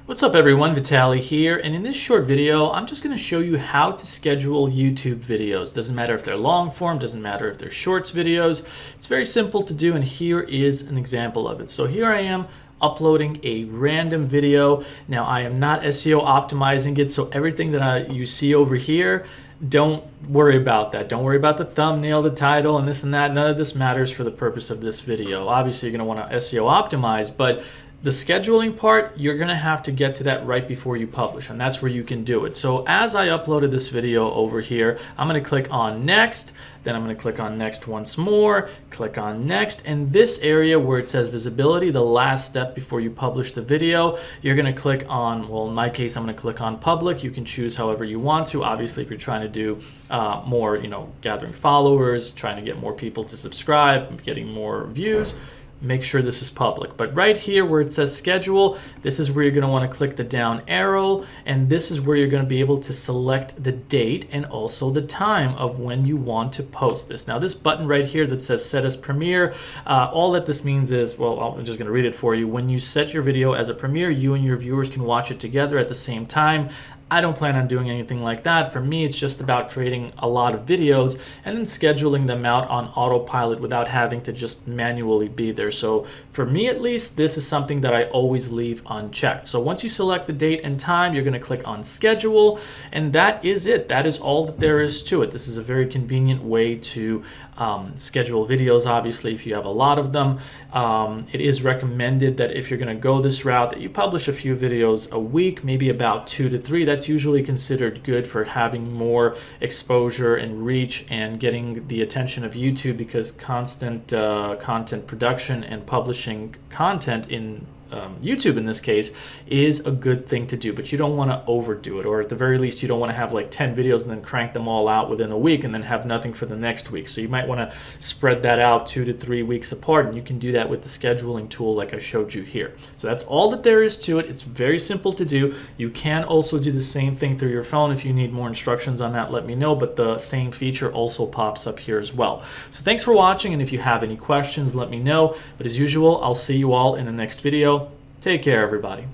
What's up everyone, Vitaly here, and in this short video I'm just going to show you how to schedule YouTube videos. Doesn't matter if they're long form, doesn't matter if they're shorts videos. It's very simple to do, and here is an example of it. So here I am uploading a random video. Now I am not SEO optimizing it, so everything that you see over here, don't worry about that. Don't worry about the thumbnail, the title, and this and that. None of this matters for the purpose of this video. Obviously you're going to want to SEO optimize, but the scheduling part, you're going to have to get to that right before you publish, and that's where you can do it. So as I uploaded this video over here, I'm going to click on next, then I'm going to click on next once more, click on next, and this area where it says visibility, the last step before you publish the video, you're going to click on, well in my case I'm going to click on public. You can choose however you want to. Obviously if you're trying to do more, gathering followers, trying to get more people to subscribe, getting more views, make sure this is public. But right here where it says schedule, this is where you're going to want to click the down arrow, and this is where you're going to be able to select the date and also the time of when you want to post this. Now this button right here that says set as premiere, all that this means is, well, I'm just going to read it for you. When you set your video as a premiere, you and your viewers can watch it together at the same time. I don't plan on doing anything like that. For me, it's just about creating a lot of videos and then scheduling them out on autopilot without having to just manually be there. So for me at least, this is something that I always leave unchecked. So once you select the date and time, you're going to click on schedule, and that is it. That is all that there is to it. This is a very convenient way to schedule videos. Obviously, if you have a lot of them, it is recommended that if you're going to go this route, that you publish a few videos a week, maybe about 2 to 3. That's usually considered good for having more exposure and reach and getting the attention of YouTube, because constant content production and publishing content in YouTube in this case is a good thing to do, but you don't want to overdo it, or at the very least you don't want to have like 10 videos and then crank them all out within a week and then have nothing for the next week. So you might want to spread that out 2 to 3 weeks apart, and you can do that with the scheduling tool like I showed you here. So that's all that there is to it. It's very simple to do. You can also do the same thing through your phone. If you need more instructions on that, let me know, but the same feature also pops up here as well. So thanks for watching, and if you have any questions, let me know. But as usual, I'll see you all in the next video. Take care, everybody.